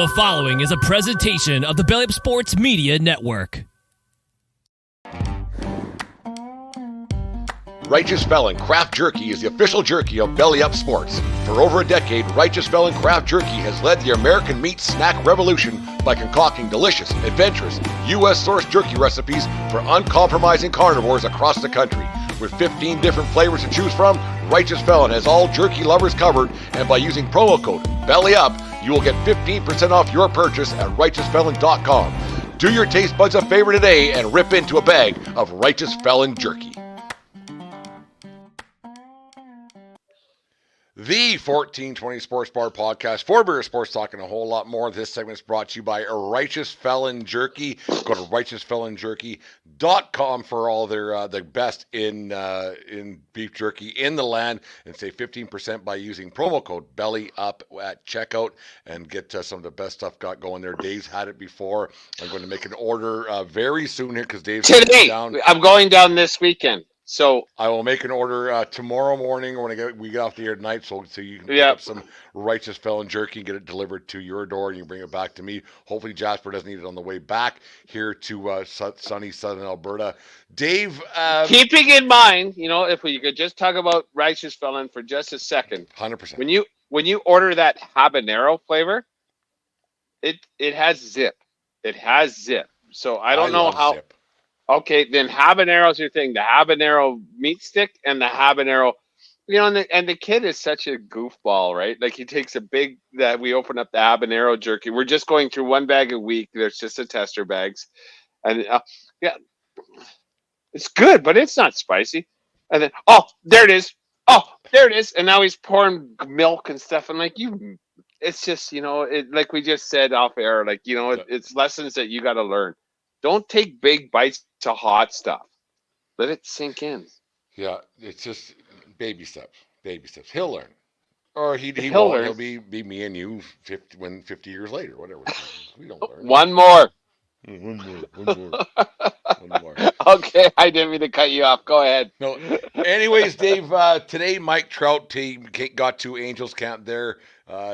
The following is a presentation of the Belly Up Sports Media Network. Righteous Felon Craft Jerky is the official jerky of Belly Up Sports. For over a decade, Righteous Felon Craft Jerky has led the American meat snack revolution by concocting delicious, adventurous, U.S.-sourced jerky recipes for uncompromising carnivores across the country. With 15 different flavors to choose from, Righteous Felon has all jerky lovers covered, and by using promo code BELLYUP, you will get 15% off your purchase at RighteousFelon.com. Do your taste buds a favor today and rip into a bag of Righteous Felon Jerky. The 1420 Sports Bar Podcast, for beer sports talk and a whole lot more. This segment is brought to you by Righteous Felon Jerky. Go to righteousfelonjerky.com for all their the best in beef jerky in the land, and save 15% by using promo code BELLYUP at checkout and get some of the best stuff got going there. Dave's had it before. I'm going to make an order very soon here because Dave's today. Down. I'm going down this weekend. So I will make an order tomorrow morning when we get off the air tonight, so you can pick up some Righteous Felon Jerky and get it delivered to your door, and you bring it back to me. Hopefully Jasper doesn't need it on the way back here to sunny southern Alberta. Dave, keeping in mind, if we could just talk about Righteous Felon for just a second. 100%. When you order that habanero flavor, it has zip. It has zip. So I don't know how. Zip. Okay, then habanero's your thing. The habanero meat stick and the habanero, and the kid is such a goofball, right? Like he takes we open up the habanero jerky. We're just going through one bag a week. There's just the tester bags. And it's good, but it's not spicy. And then, there it is. Oh, there it is. And now he's pouring milk and stuff. And it's just, like we just said off air, it's lessons that you got to learn. Don't take big bites to hot stuff. Let it sink in. Yeah, it's just baby steps. Baby steps. He'll learn. Or he He'll won't. learn. He'll be me and you 50 years later, whatever. We don't learn. One more. One more. Okay, I didn't mean to cut you off. Go ahead. No. Anyways, Dave, today Mike Trout team got to Angels camp there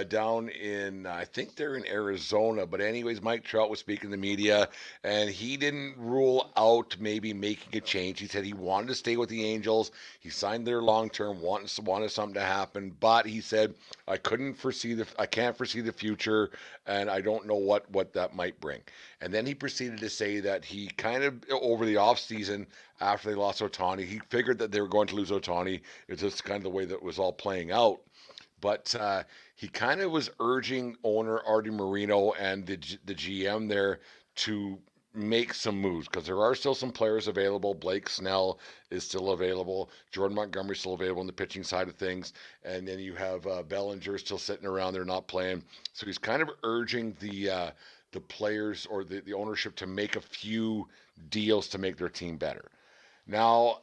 down in, I think they're in Arizona. But anyways, Mike Trout was speaking to the media, and he didn't rule out maybe making a change. He said he wanted to stay with the Angels. He signed there long-term, wanted something to happen. But he said, I can't foresee the future, and I don't know what that might bring. And then he proceeded to say that he kind of, over the offseason, after they lost Ohtani, he figured that they were going to lose Ohtani. It's just kind of the way that it was all playing out. But he kind of was urging owner Artie Moreno and the GM there to make some moves because there are still some players available. Blake Snell is still available. Jordan Montgomery is still available on the pitching side of things. And then you have Bellinger still sitting around there not playing. So he's kind of urging the players or the ownership to make a few deals to make their team better. Now,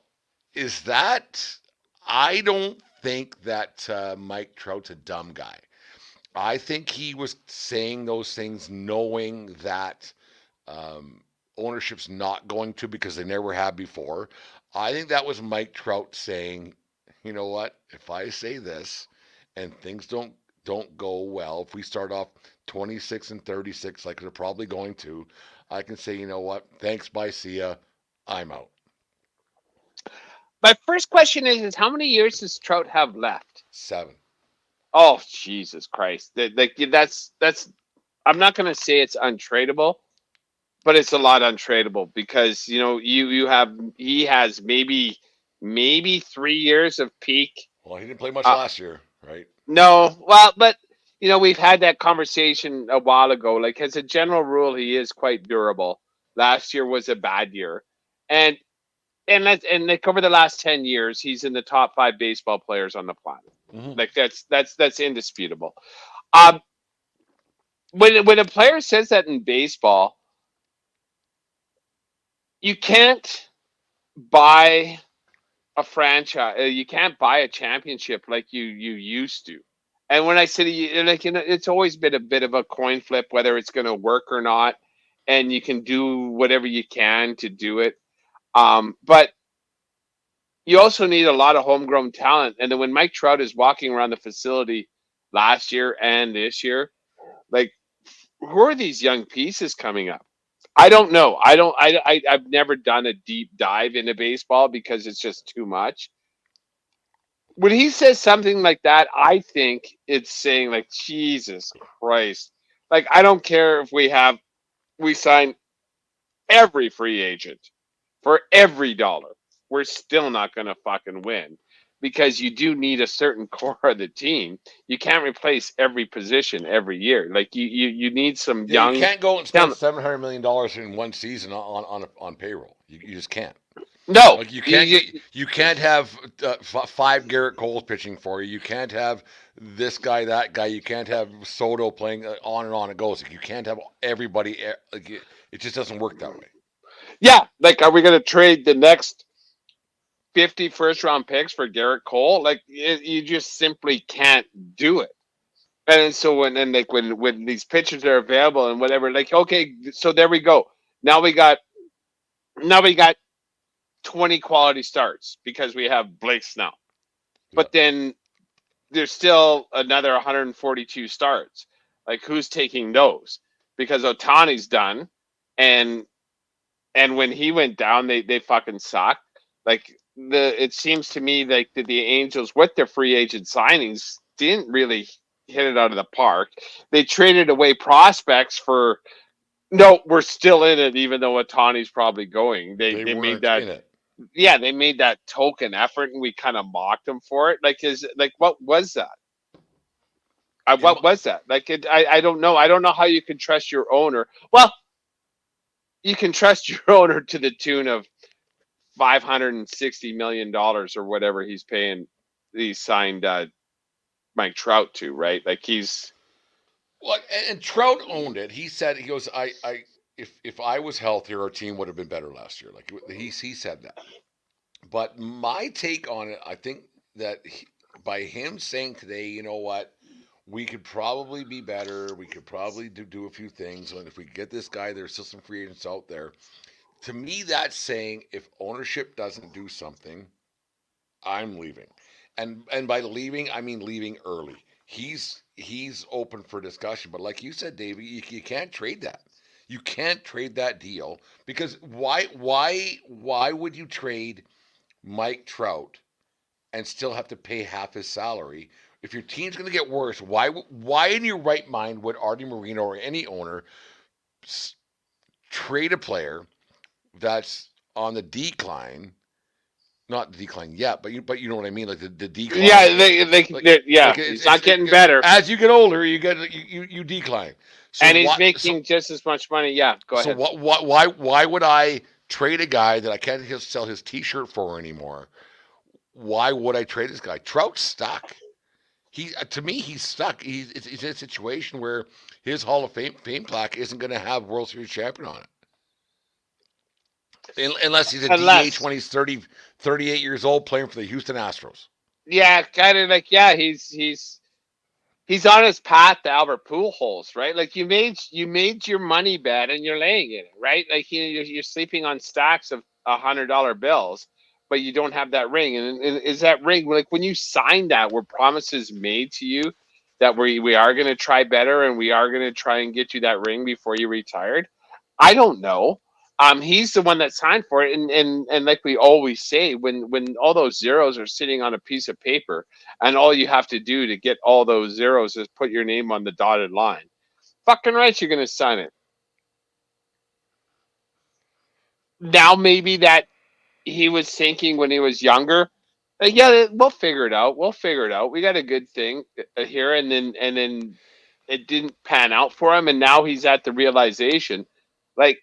I don't think that Mike Trout's a dumb guy. I think he was saying those things knowing that ownership's not going to, because they never have before. I think that was Mike Trout saying, you know what, if I say this and things don't go well, if we start off 26-36 like they're probably going to, I can say, you know what, thanks, bye, see ya, I'm out. My first question is how many years does Trout have left? 7. Oh, Jesus Christ. That's I'm not going to say it's untradeable, but it's a lot untradeable because, he has maybe 3 years of peak. Well, he didn't play much last year, right? No. Well, but, we've had that conversation a while ago. Like, as a general rule, he is quite durable. Last year was a bad year. And over the last 10 years, he's in the top 5 baseball players on the planet. Mm-hmm. Like that's indisputable. When a player says that in baseball, you can't buy a franchise. You can't buy a championship like you used to. And when I say it's always been a bit of a coin flip whether it's going to work or not, and you can do whatever you can to do it. But you also need a lot of homegrown talent. And then when Mike Trout is walking around the facility last year and this year, like who are these young pieces coming up? I don't know. I've never done a deep dive into baseball because it's just too much. When he says something like that, I think it's saying like Jesus Christ. Like I don't care if we sign every free agent for every dollar. We're still not going to fucking win because you do need a certain core of the team. You can't replace every position every year. Like you need some Yeah, you young can't go and spend talent. $700 million in one season on payroll. You just can't. No, Like you can't have five Garrett Coles pitching for you. You can't have this guy, that guy. You can't have Soto playing on and on it goes. Like, you can't have everybody. Like it just doesn't work that way. yeah. Like, are we going to trade the next 50 first round picks for Garrett Cole? Like, you just simply can't do it. And so when these pitchers are available and whatever, like, okay, so there we go. Now we got now we got 20 quality starts because we have Blake Snell. Yeah. But then there's still another 142 starts. Like, who's taking those? Because Otani's done, and when he went down, they fucking sucked. Like, it seems to me like the Angels with their free agent signings didn't really hit it out of the park. They traded away prospects for no, we're still in it even though Otani's probably going. They They made weren't that in it. yeah, they made that token effort and we kind of mocked them for it. Like, is like what was that? In my, What was that? Like, I don't know. I don't know how you can trust your owner. Well, you can trust your owner to the tune of $560 million or whatever he's paying. He signed Mike Trout to, right? Like he's well, and Trout owned it. He said he goes, I if I was healthier, our team would have been better last year. Like he said that. But my take on it, I think that by him saying today, you know what, we could probably be better. We could probably do a few things. And if we get this guy, there's still some free agents out there. To me, that's saying if ownership doesn't do something, I'm leaving. And by leaving, I mean leaving early. He's open for discussion, but like you said, Davey, you can't trade that. You can't trade that deal because why would you trade Mike Trout and still have to pay half his salary? If your team's going to get worse, why in your right mind would Artie Moreno or any owner trade a player that's on the decline? Not the decline yet, but you know what I mean, like the decline. yeah, Like yeah, like he's not getting better, as you get older, you decline. So and he's what? making just as much money. Yeah, go So ahead. why would I trade a guy that I can't sell his T-shirt for anymore? Why would I trade this guy? Trout's stuck. He to me he's stuck. He's in a situation where his Hall of Fame plaque isn't going to have World Series champion on it. Unless he's a DH Unless when he's 38 years old playing for the Houston Astros. yeah, kind of like yeah, he's on his path to Albert Pujols, right? Like you made your money bet and you're laying in it, right? Like you're sleeping on stacks of $100 bills, but you don't have that ring. And is that ring like when you signed that? Were promises made to you that we are going to try better and we are going to try and get you that ring before you retired? I don't know. He's the one that signed for it, and like we always say, when all those zeros are sitting on a piece of paper, and all you have to do to get all those zeros is put your name on the dotted line. Fucking right, you're gonna sign it. Now maybe that he was thinking when he was younger, like, yeah, we'll figure it out. We'll figure it out. We got a good thing here, and then it didn't pan out for him, and now he's at the realization, like,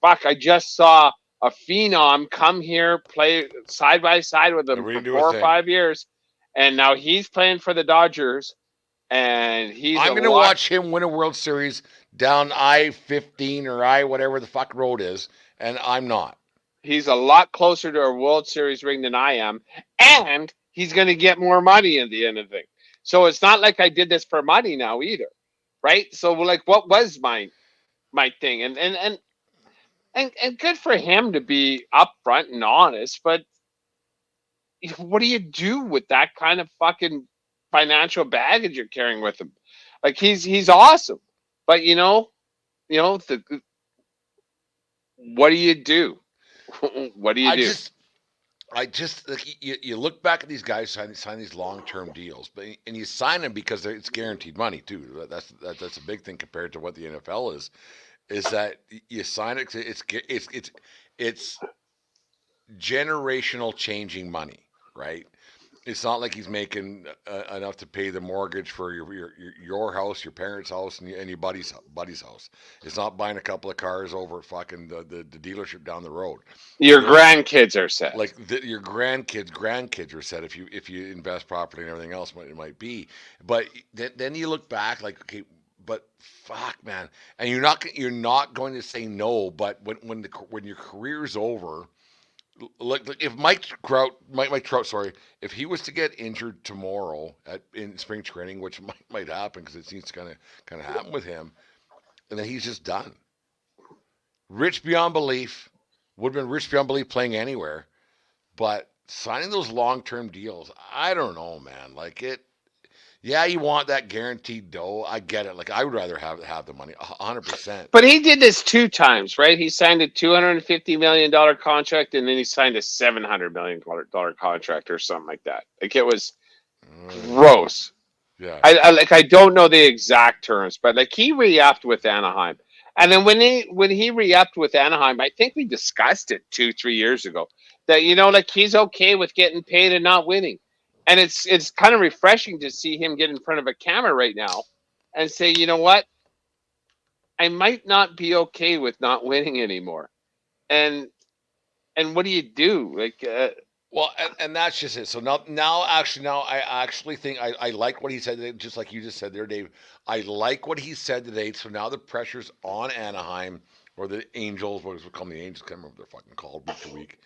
fuck, I just saw a phenom come here, play side by side with And him we for didn't do a 4 or 5 thing. years, and now he's playing for the Dodgers, and he's I'm a going to lot watch him win a World Series down I-15 or I whatever the fuck road is, and I'm not. he's a lot closer to a World Series ring than I am, and he's going to get more money at the end of the thing. So it's not like I did this for money now either, right? So like, what was my thing? And good for him to be upfront and honest, but what do you do with that kind of fucking financial baggage you're carrying with him? Like he's awesome. But what do you do? What do you I do? just I just like you look back at these guys sign these long term deals, but and you sign them because it's guaranteed money too. That's a big thing compared to what the NFL is that you sign it. It's generational changing money, right? It's not like he's making enough to pay the mortgage for your house, your parents' house, and your buddy's house. It's not buying a couple of cars over at fucking the dealership down the road. Your This grandkids are set. like your grandkids are set if you invest properly and everything else it might be. But then you look back like, okay, but fuck, man, and you're not going to say no. But when your career's over, like if Mike Trout, sorry, if he was to get injured tomorrow in spring training, which might happen because it seems to kind of happen with him, and then he's just done. Rich beyond belief, would have been rich beyond belief playing anywhere, but signing those long term deals, I don't know, man. Like it, yeah, you want that guaranteed dough. I get it. Like I would rather have the money, 100%. But he did this 2 times, right? He signed a $250 million contract, and then he signed a $700 million contract or something like that. Like it was gross. Yeah, I don't know the exact terms, but like he re-upped with Anaheim, and then when he re-upped with Anaheim, I think we discussed it 2-3 years ago that like he's okay with getting paid and not winning, and it's kind of refreshing to see him get in front of a camera right now and say, you know what, I might not be okay with not winning anymore, and what do you do? Like, well, and that's just it. So now I actually think I like what he said today, just like you just said there, Dave. I like what he said today. So now the pressure's on Anaheim or the Angels, what we call them, the Angels. I can't remember what they're fucking called week to week.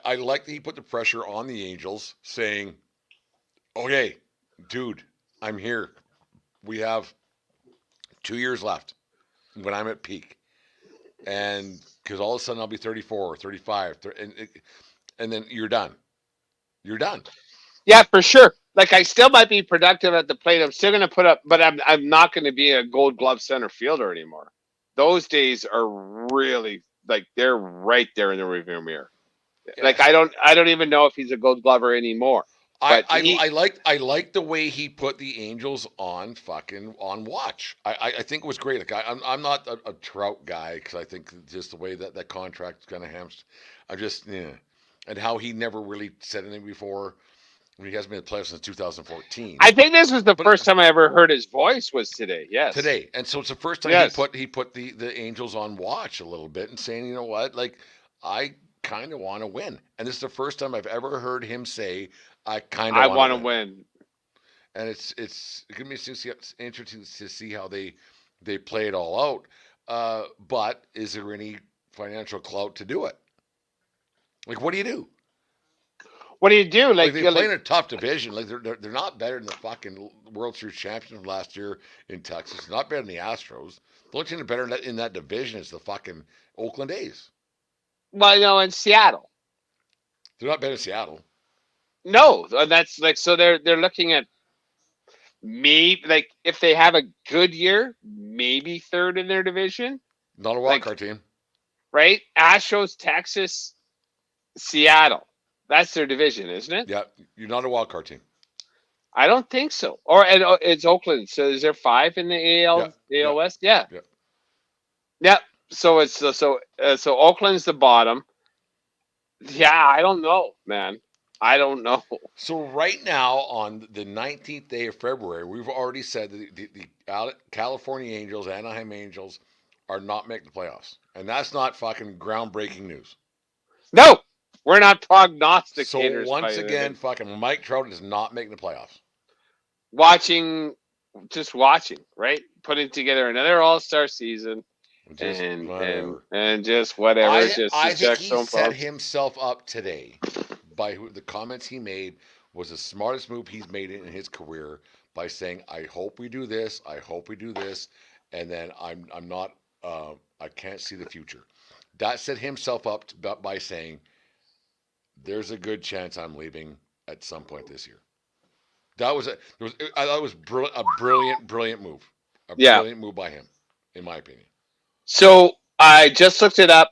I like that he put the pressure on the Angels, saying, "Okay, dude, I'm here. We have 2 years left when I'm at peak, and because all of a sudden I'll be 34 or 35, and then you're done. You're done." yeah, for sure. Like I still might be productive at the plate. I'm still going to put up, but I'm not going to be a Gold Glove center fielder anymore. Those days are really like they're right there in the rearview mirror. Like Yes, I don't even know if he's a Gold Glover anymore. I, But I I like the way he put the Angels on fucking on watch. I think it was great. Like I'm not a Trout guy because I think just the way that contract is kind of hamstrung. I just yeah, and how he never really said anything before. I mean, he hasn't been a player since 2014. I think this was the But first time I ever heard his voice was today. Yes, today, and so it's the first time yes. he put the Angels on watch a little bit and saying, you know what, like I kind of want to win, and this is the first time I've ever heard him say I kind of I want to want to win. win. And it's gonna be interesting to see how they play it all out. But is there any financial clout to do it? Like, what do you do? What do you do? Like Like they play like in a tough division. Like they're not better than the fucking World Series champions last year in Texas. They're not better than the Astros. The only team that's better in that division is the fucking Oakland A's. well, in Seattle. They're not better than Seattle. No, that's like so they're looking at maybe like if they have a good year, maybe third in their division. Not a wild Like card team. right, Astros, Texas, Seattle. That's their division, isn't it? Yeah, you're not a wild card team. I don't think so. Or and it's Oakland. So is there five in the Yeah, yeah, AL West? Yeah, yeah. yeah. So it's so Oakland's the bottom. Yeah, I don't know, man. I don't know. So right now, on the 19th day of February, we've already said that the California Angels, Anaheim Angels, are not making the playoffs, and that's not fucking groundbreaking news. No, we're not So prognosticators by once again, anything. fucking Mike Trout is not making the playoffs. Watching, just watching, right? Putting together another All Star season, Just whatever. and just whatever, just to I think check he some set folks. himself up today by the comments he made was the smartest move he's made in his career by saying, "I hope we do this. I hope we do this," and then I'm not. I can't see the future. That set himself up by saying, "There's a good chance I'm leaving at some point this year." That was a. There was. I thought it was a brilliant move. A Yeah. brilliant move by him, in my opinion. So I just looked it up.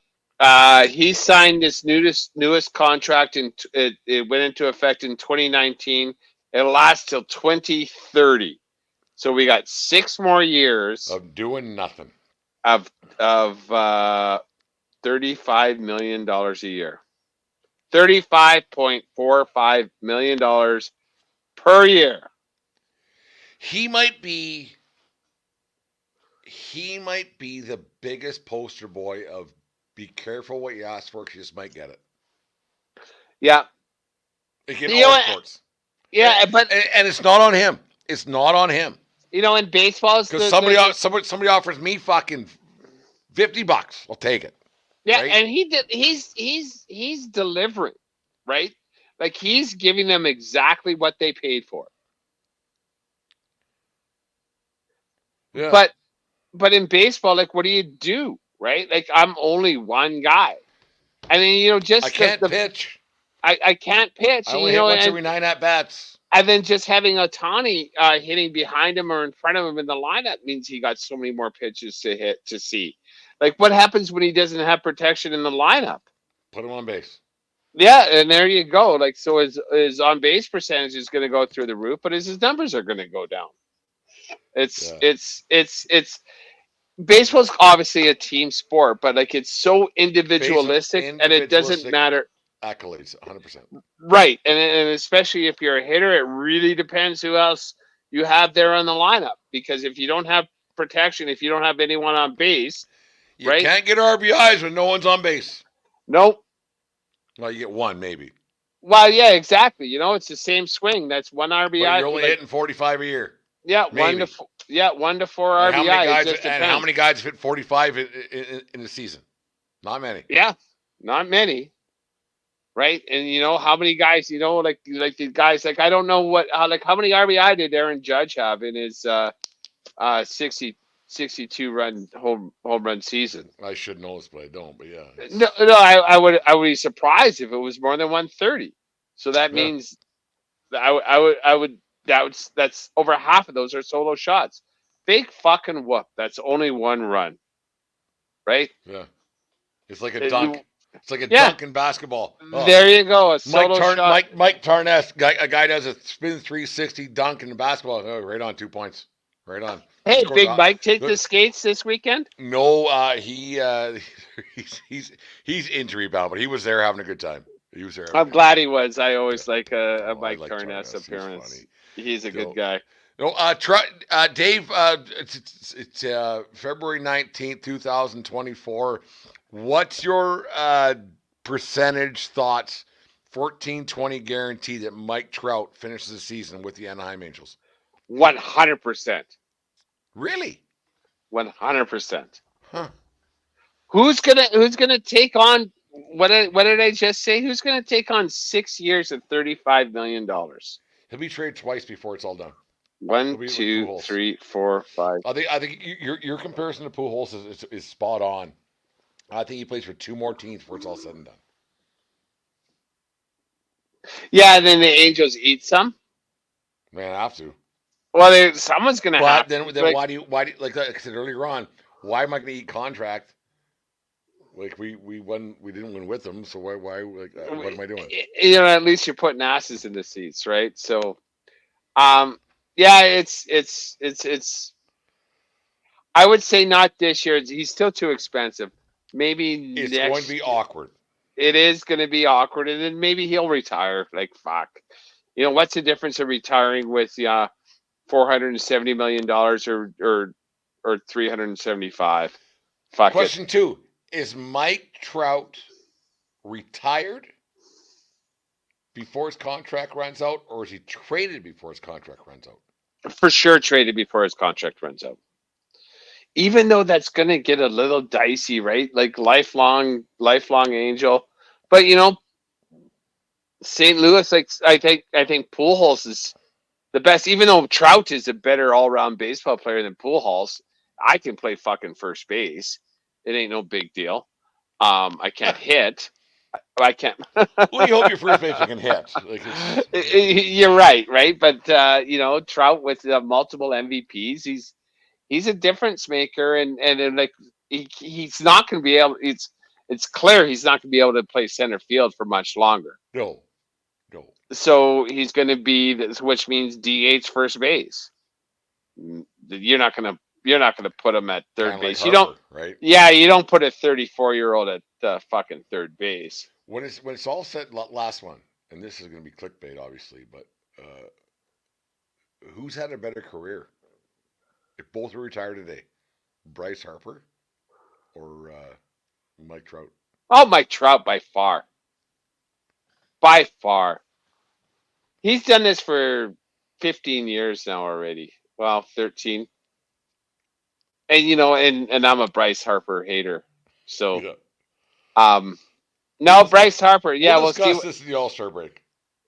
He signed this newest contract, and it went into effect in 2019. It lasts till 2030. So we got 6 more years Of doing nothing. of $35 million a year. $35.45 million per year. He might be the biggest poster boy of be careful what you ask for because you just might get it. Yeah. Like in You know all what? sports. Yeah, but And it's not on him. It's not on him. in baseball, Because somebody offers me fucking $50, I'll take it. yeah, Right? and he's delivering, right? Like he's giving them exactly what they paid for. Yeah. But in baseball, like what do, right? Like I'm only one guy. And then just I can't pitch. I can't pitch, I only hit once every 9 at bats. and then just having Otani hitting behind him or in front of him in the lineup means he got so many more pitches to see. Like what happens when he doesn't have protection in the lineup? Put him on base. Yeah, and there you go. Like so, his on base percentage is going to go through the roof, but his numbers are going to go down. It's baseball's obviously a team sport, but like it's so individualistic, and it doesn't matter. Accolades, 100%. Right, and especially if you're a hitter, it really depends who else you have there on the lineup. Because if you don't have protection, if you don't have anyone on base, You right? can't get RBIs when no one's on base. Nope. Well, you get one maybe. Well, yeah, exactly. It's the same swing. That's one RBI. But you're only hitting 45 a year. Yeah, maybe. 1 to 4 RBI. How many guys hit 45 in the season? Not many. Yeah, not many. Right, and how many guys? Like the guys. Like I don't know how many RBI did Aaron Judge have in his 62 run home run season? I should know this, but I don't. But yeah. No, I would be surprised if it was more than 130. So that means that I would that's over half of those are solo shots. Big fucking whoop. That's only one run. Right? Yeah. It's like a dunk. It's like a dunk in basketball. Oh. There you go. A solo shot. Mike Tarness, a guy does a spin 360 dunk in basketball. Oh, right on, 2 points. Right on. Hey, Big Mike, take the skates this weekend? No, he's injury bound, but he was there having a good time. He was there. I'm glad he was. I always like a Mike Tarness appearance. He's a good guy. No, Dave. It's February 19th, 2024. What's your percentage thoughts? 14-20 guarantee that Mike Trout finishes the season with the Anaheim Angels. 100%. Really? 100%. Huh. Who's gonna take on what did I just say? Who's gonna take on 6 years at $35 million? He'll be traded twice before it's all done. 1, 2, 3, 4, 5. I think your comparison to Pujols is spot on. I think he plays for 2 more teams before it's all said and done. Yeah, and then the Angels eat some. Man, I have to. Well, someone's gonna have. But then why do you like I said earlier on? Why am I going to eat contract? Like we didn't win with them, so why what am I doing? At least you're putting asses in the seats, right? So, yeah, it's. I would say not this year. He's still too expensive. Maybe it's going to be awkward. It is going to be awkward, and then maybe he'll retire. Like fuck, what's the difference of retiring with $470 million or 375? Fuck. Question 2: is Mike Trout retired before his contract runs out, or is he traded before his contract runs out? For sure, traded before his contract runs out. Even though that's going to get a little dicey, right? Like lifelong Angel, but St. Louis. Like I think Pujols is the best. Even though Trout is a better all-around baseball player than Pujols, I can play fucking first base. It ain't no big deal. I can't hit. I can't. Well, you hope your first baseman can hit. You're right? But Trout with multiple MVPs, He's a difference maker, and like he's not going to be able. It's clear he's not going to be able to play center field for much longer. No, no. So he's going to be, which means DH first base. You're not gonna put him at Kind third of like base. You don't. Harper, right? Yeah, you don't put a 34-year-old at fucking third base. When it's all said, last one, and this is going to be clickbait, obviously, but who's had a better career if both are retired today? Bryce Harper or Mike Trout? Oh, Mike Trout by far. By far. He's done this for 15 years now already. Well, 13. And and I'm a Bryce Harper hater. So, Yeah. no, Bryce Harper. Yeah, We'll we'll see. discuss this in the All Star break.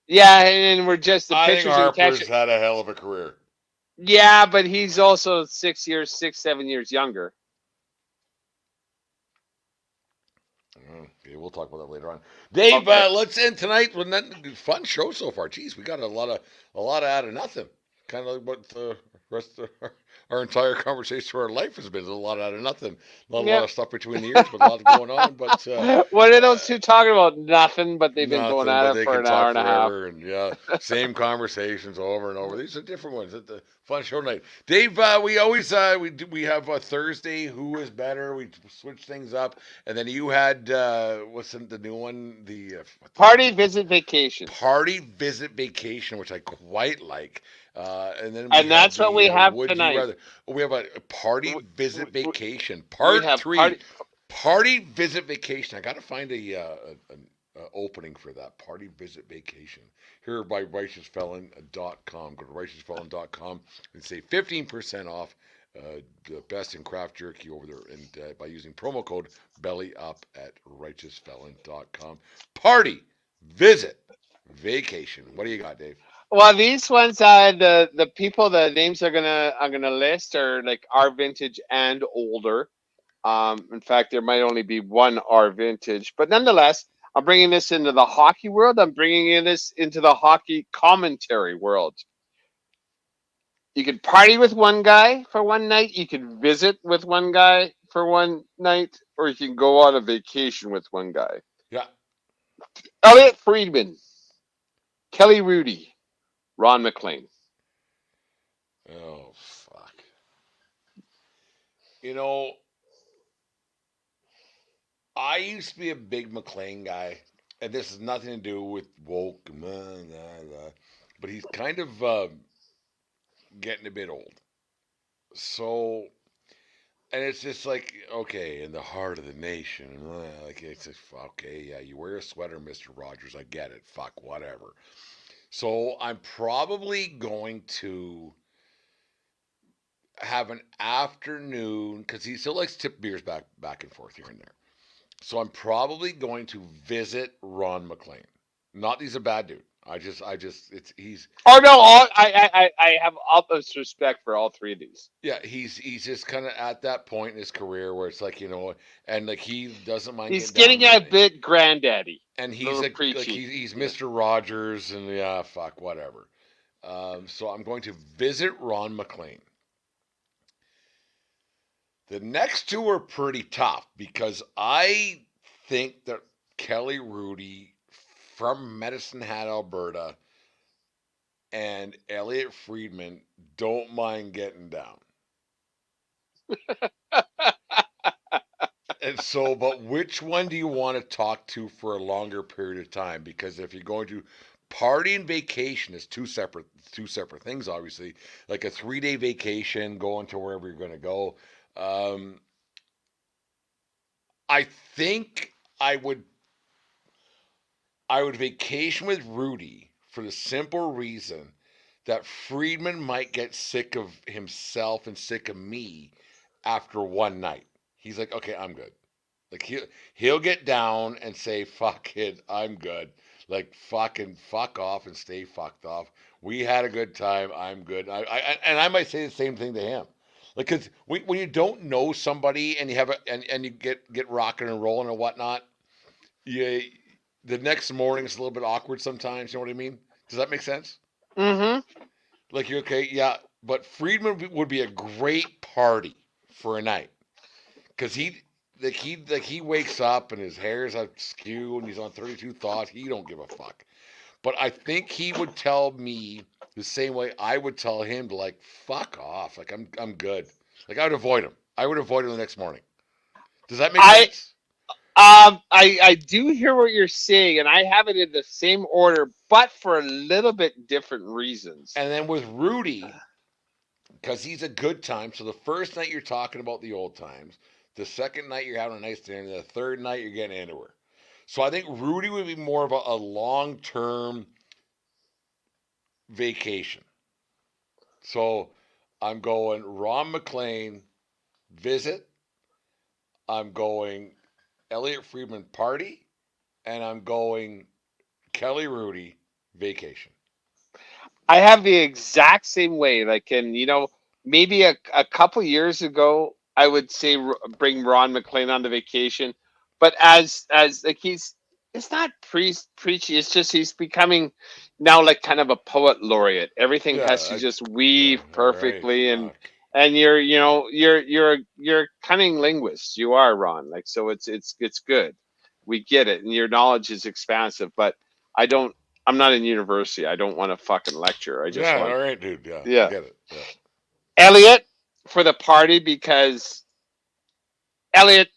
Yeah, and we're just the I think pitchers and Harper's catchers. had a hell of a career. Yeah, but he's also 7 years younger. Okay, we'll talk about that later on. Dave, Okay. let's end tonight with that fun show so far. Jeez, we got a lot of out of nothing. Kind of like what the rest of our entire conversation through our life has been. There's a lot out of nothing. Not a lot of stuff between the ears, but a lot going on. But what are those two talking about? Nothing, but they've been going nothing, at but it they for can an hour talk and a half. forever, and yeah, same conversations over and over. These are different ones. It's a fun show tonight. Dave, we always we have a Thursday. Who is better? We switch things up, and then you had what's the new one? Party visit vacation. Party visit vacation, which I quite like. And then we And have that's what we the have would tonight. you rather? We have a party We, visit we, vacation, we part have 3. Party visit vacation. I got to find an opening for that. Party visit vacation. Here by righteousfelon.com. Go to righteousfelon.com and say 15% off the best in craft jerky over there, and by using promo code BELLYUP at righteousfelon.com. Party visit vacation. What do you got, Dave? Well, these ones, the people, the names I'm gonna list are like our vintage and older. In fact, there might only be one R vintage, but nonetheless, I'm bringing this into the hockey world. I'm bringing this into the hockey commentary world. You could party with one guy for one night. You could visit with one guy for one night, or you can go on a vacation with one guy. Yeah. Elliot Friedman, Kelly Rudy, Ron McLean. Oh, fuck. You know, I used to be a big McLean guy, and this has nothing to do with woke, but he's kind of getting a bit old. So, and it's just like, okay, in the heart of the nation, like it's just, okay, yeah, you wear a sweater, Mister Rogers, I get it, fuck, whatever. So I'm probably going to have an afternoon because he still likes to tip beers back and forth here and there. So I'm probably going to visit Ron McLean. Not that he's a bad dude. He's. Oh no! I have utmost respect for all three of these. Yeah, he's just kind of at that point in his career where it's like, and like he doesn't mind. He's getting a bit granddaddy, and he's like he's Mr. Rogers, and yeah, fuck whatever. So I'm going to visit Ron McLean. The next two are pretty tough because I think that Kelly Rudy from Medicine Hat, Alberta, and Elliot Friedman don't mind getting down. And so, but which one do you want to talk to for a longer period of time? Because if you're going to party and vacation is two separate things, obviously. Like a 3-day vacation, going to wherever you're going to go. I think I would vacation with Rudy for the simple reason that Friedman might get sick of himself and sick of me after one night. He's like, okay, I'm good. Like he'll get down and say, fuck it, I'm good. Like fucking fuck off and stay fucked off. We had a good time. I'm good. I might say the same thing to him. Like, cause when you don't know somebody and you have and you get rocking and rolling and whatnot, the next morning it's a little bit awkward sometimes. You know what I mean? Does that make sense? Mm-hmm. Like you're okay, yeah. but Friedman would be a great party for a night because he wakes up and his hair's askew and he's on 32 thoughts. He don't give a fuck. But I think he would tell me the same way I would tell him to like fuck off. Like I'm good. Like I would avoid him. I would avoid him the next morning. Does that make I sense? I do hear what you're saying, and I have it in the same order, but for a little bit different reasons. And then with Rudy, because he's a good time. So the first night you're talking about the old times. The second night you're having a nice dinner. The third night you're getting into her. So I think Rudy would be more of a long term vacation. So I'm going Ron McLean visit. I'm going Elliot Friedman party, and I'm going Kelly Rudy vacation. I have the exact same way. Like, and maybe a couple years ago, I would say bring Ron McLean on the vacation, but as like it's not preachy. It's just he's becoming now like kind of a poet laureate. Everything Yeah, has to just weave all right, perfectly, and fuck. you're a cunning linguist. You are, Ron. Like, so it's good. We get it, and your knowledge is expansive, but I don't. I'm not in university. I don't want to fucking lecture. I just Yeah, want, all right, dude. Yeah, I yeah. get it. Yeah. Elliot for the party because Elliot,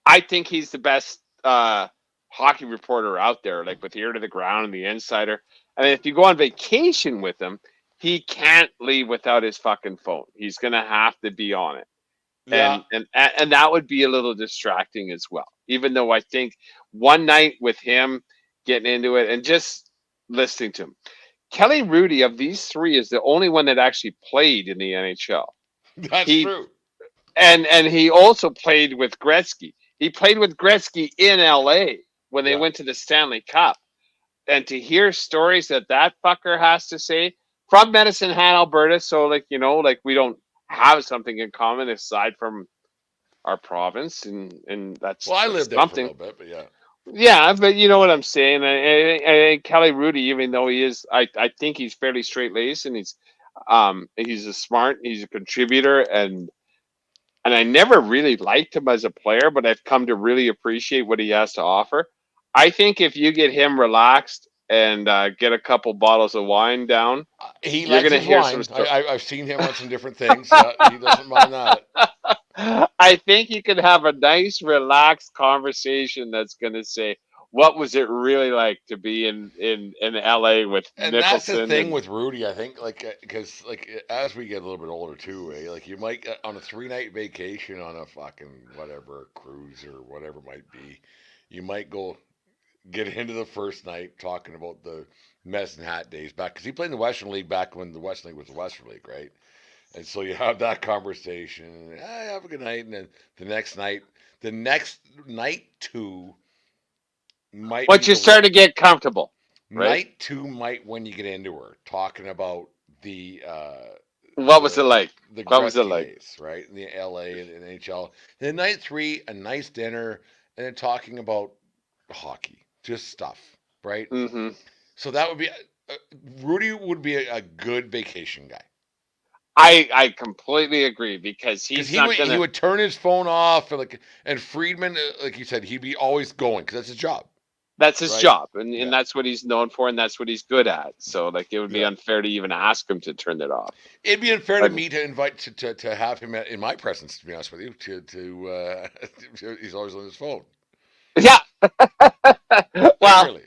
I think he's the best hockey reporter out there, like with ear to the ground and the insider. And if you go on vacation with him, he can't leave without his fucking phone. He's gonna have to be on it, Yeah, and that would be a little distracting as well. Even though I think one night with him getting into it and just listening to him, Kelly Rudy of these three is the only one that actually played in the NHL. that's He true. and he also played with Gretzky. He played with Gretzky in LA when they Yeah. went to the Stanley Cup. And to hear stories that that fucker has to say from Medicine Hat, Alberta, so like like we don't have something in common aside from our province, and Well, that's I that's lived there for a something. little bit, but yeah. Yeah, but you know what I'm saying. And Kelly Rudy, even though he is, I think he's fairly straight laced, and he's a smart, he's a contributor, and I never really liked him as a player, but I've come to really appreciate what he has to offer. I think if you get him relaxed and get a couple bottles of wine down, He you're likes gonna his hear some wine. stories. I've seen him on some different things. Yeah, he doesn't mind that. I think you can have a nice, relaxed conversation that's going to say, "What was it really like to be in LA with And that's the Nicholson?" thing And with Rudy, I think, like, because, like, as we get a little bit older, too, eh? Like, you might, on a 3 night vacation on a fucking whatever cruise or whatever it might be, you might go get into the first night talking about the Medicine Hat days back, because he played in the Western League back when the Western League was the Western League, right? And so you have that conversation, and, hey, have a good night, and then the next night two might be once you the start to get comfortable, right? night two might when you get into her talking about the What was it the like? the What was it Gretzky like? days, right? In the LA and NHL. Then night three, a nice dinner, and then talking about hockey, just stuff, right? Hmm. So that would be Rudy would be a good vacation guy I completely agree because because he's not he gonna. would turn his phone off and Friedman, like you said, he'd be always going because that's his job, That's his right? job, and Yeah, that's what he's known for, and that's what he's good at. So like, it would be yeah. unfair to even ask him to turn it off. It'd be unfair to But me to invite to have him in my presence. To be honest with you, he's always on his phone. yeah, Like well, really,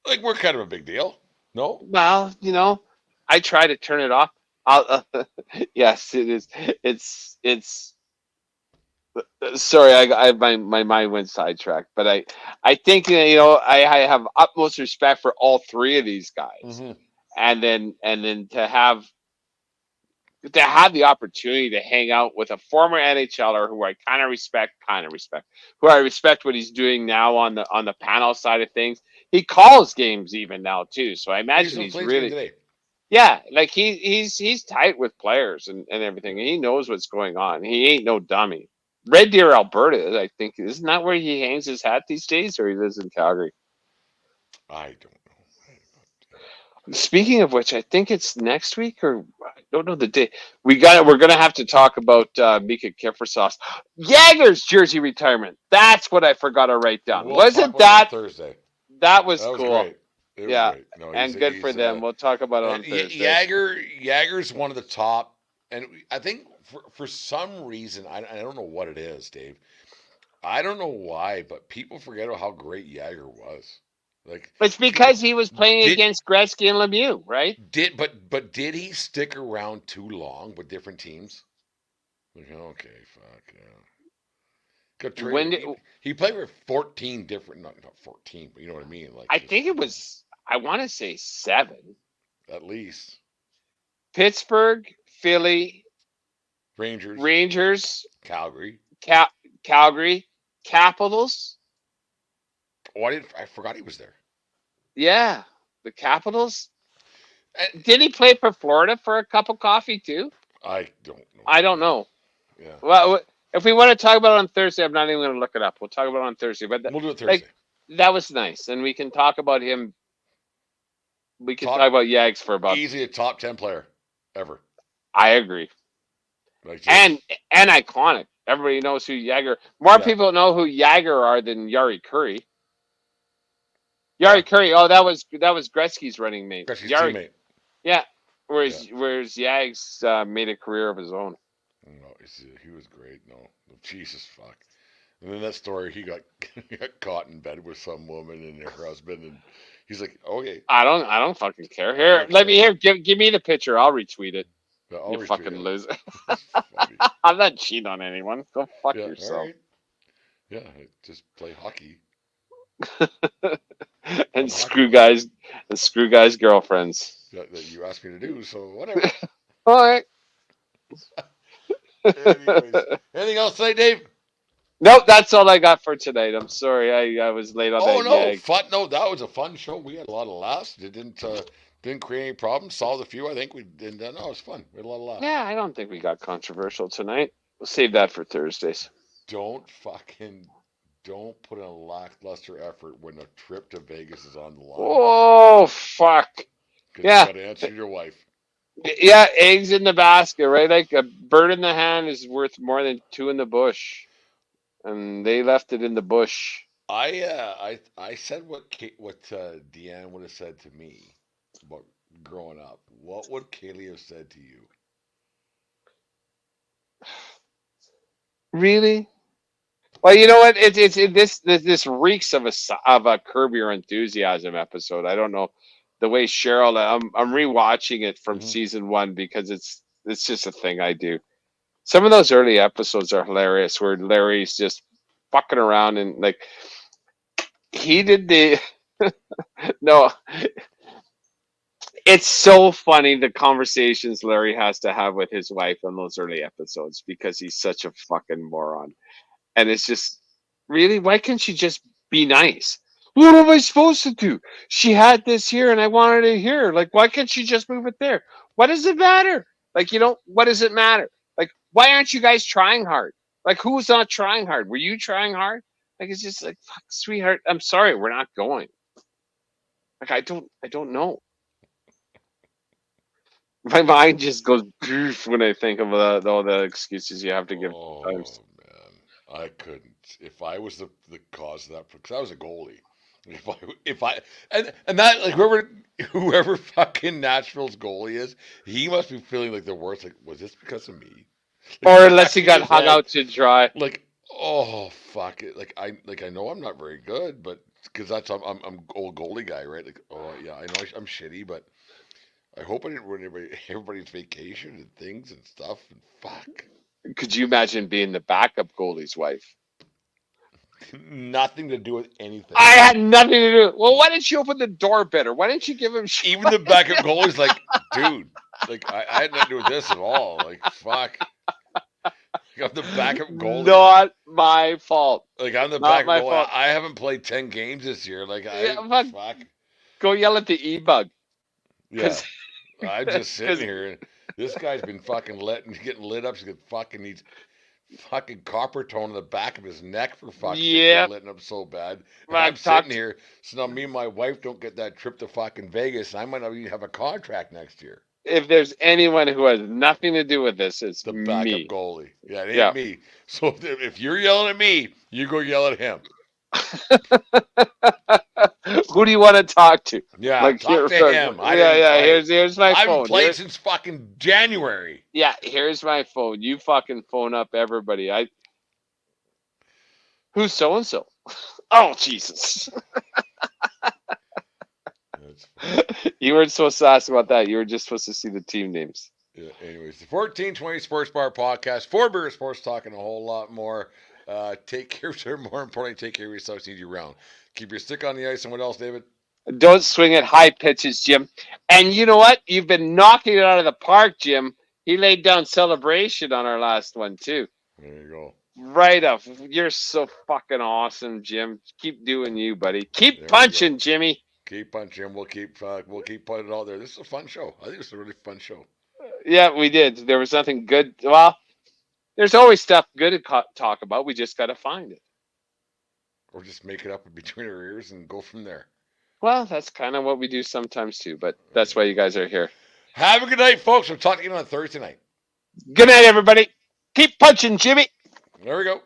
like we're kind of a big deal. No, well, I try to turn it off. I'll, yes, it is. It's. Sorry, my mind went sidetracked, but I think I have utmost respect for all three of these guys, hmm and then to have the opportunity to hang out with a former NHLer who I kind of respect, who I respect what he's doing now on the panel side of things. He calls games even now too, so I he was imagine on he's Flames game really, today. yeah, like he's tight with players and everything. And he knows what's going on. He ain't no dummy. Red Deer, Alberta, I think, isn't that where he hangs his hat these days, or he lives in Calgary? I don't know. Speaking of which, I think it's next week, or don't know the day. We're gonna have to talk about Mika Kiffersoff's Jagger's jersey retirement. That's what I forgot to write down. We'll talk Wasn't about it on that Thursday. that was That was cool? great. It was Yeah, great. No, and good for them. We'll talk about it on Thursday. Jagger's one of the top, and I think for some reason I don't know what it is, Dave. I don't know why, but people forget about how great Jagger was. Like It's people because he was playing did against Gretzky and Lemieux, right? but did he stick around too long with different teams? Like, okay, fuck yeah. Got When traded. did, He played with 14 different, not 14, but you know what I mean. Like I just think it was, I want to say 7. at least Pittsburgh, Philly, Rangers, Rangers, Calgary. Cal- Calgary, Capitals. Oh, I forgot he was there. Yeah, the Capitals. And Did he play for Florida for a cup of coffee too? I don't know. I don't know. Yeah, Well, if we want to talk about it on Thursday, I'm not even going to look it up. We'll talk about it on Thursday. But we'll do it like Thursday. that was nice, and we can talk about him. We can talk Top about Yags for about. easily a top 10 player ever. I agree, Like just and iconic. Everybody knows who Jagger. More yeah, people know who Jagger are than Yari Curry. yeah. Yari Curry. Oh, that was Gretzky's running mate. Gretzky's Yari. teammate. Yeah. Yeah. Whereas Yags made a career of his own. No, he was great. No, Jesus fuck. And then that story, he got he got caught in bed with some woman and her husband, and he's like, okay, I don't fucking care. Here, let me hear. Give me the picture. I'll retweet it. I'll You retweet fucking it. loser. That's funny. I'm not cheating on anyone. Go fuck Yeah, all yourself. right. Yeah, just play hockey. And I'm a hockey screw player. guys and screw guys' girlfriends. That you asked me to do, so whatever. All right. Anyways, anything else to say, Dave? Nope, that's all I got for tonight. I'm sorry I was late on Oh that no, yag. fun. No, that was a fun show. We had a lot of laughs. It didn't create any problems. Solved a few. I think we did. No, it was fun. We had a lot of laughs. Yeah, I don't think we got controversial tonight. We'll save that for Thursdays. Don't put in a lackluster effort when a trip to Vegas is on the line. Oh fuck. Because Yeah. you got to answer your wife. Yeah, eggs in the basket, right? Like a bird in the hand is worth more than 2 in the bush. And they left it in the bush. I said what Deanne would have said to me about growing up. What would Kaylee have said to you? Really? Well, you know what? This reeks of a Curb Your Enthusiasm episode. I don't know the way Cheryl. I'm rewatching it from Mm-hmm. season 1 because it's just a thing I do. Some of those early episodes are hilarious, where Larry's just fucking around and like he did the no. It's so funny the conversations Larry has to have with his wife in those early episodes because he's such a fucking moron. And it's just, really, why can't she just be nice? What am I supposed to do? She had this here and I wanted it here. Like, why can't she just move it there? What does it matter? Like, what does it matter? Like, why aren't you guys trying hard? Like, who's not trying hard? Were you trying hard? Like, it's just like, fuck, sweetheart, I'm sorry, we're not going. Like, I don't know. My mind just goes poof when I think of all the excuses you have to give sometimes. Man, I couldn't. If I was the cause of that, because I was a goalie. If I and that like whoever fucking Nashville's goalie is, he must be feeling like the worst. Like, was this because of me? Like, Or he's unless he scratching got his hung head. out to dry. Like, oh fuck it. I know I'm not very good, but because I'm old goalie guy, right? Like, oh yeah, I know I'm shitty, but I hope I didn't ruin everybody's vacation and things and stuff. And fuck, Could you imagine being the backup goalie's wife? nothing to do with anything. I had nothing to do. Well, why didn't you open the door better? Why didn't you give him shit? Even the backup goalie's like, dude, like I had nothing to do with this at all. Like, fuck. Like, I'm the backup goalie. Not my fault. Like, I'm the Not backup my goalie. fault. I haven't played 10 games this year. Like, Yeah, fuck. go yell at the e-bug. Yeah. I'm just sitting 'cause- here. And this guy's been fucking getting lit up. He's got fucking needs fucking copper tone in the back of his neck for fuck's sake. Yep. Lit up so bad. And Well, I'm sitting here. So now me and my wife don't get that trip to fucking Vegas. And I might not even have a contract next year. if there's anyone who has nothing to do with this, it's The backup me. goalie. Yeah, it ain't me. So if you're yelling at me, you go yell at him. Who do you want to talk to? Yeah, talk to him. I didn't play. Here's my I haven't phone. played since fucking January. Yeah, here's my phone. You fucking phone up everybody. Who's so and so? Oh Jesus! You weren't supposed to ask about that. You were just supposed to see the team names. Yeah, anyways, the 1420 Sports Bar Podcast, 4 Beer Sports, talking a whole lot more. Take care of yourself. More importantly, take care of yourself. Need you around. Keep your stick on the ice. And what else, David? Don't swing at high pitches, Jim. And you know what? You've been knocking it out of the park, Jim. He laid down celebration on our last one too. There you go. Right up. You're so fucking awesome, Jim. Keep doing you, buddy. Keep punching, Jimmy. Keep punching. We'll keep putting it out there. This is a fun show. I think it's a really fun show. Yeah, we did. There was nothing good. Well, there's always stuff good to talk about. We just got to find it. Or just make it up between our ears and go from there. Well, that's kind of what we do sometimes too, but that's why you guys are here. Have a good night, folks. We'll talk to you on Thursday night. Good night, everybody. Keep punching, Jimmy. There we go.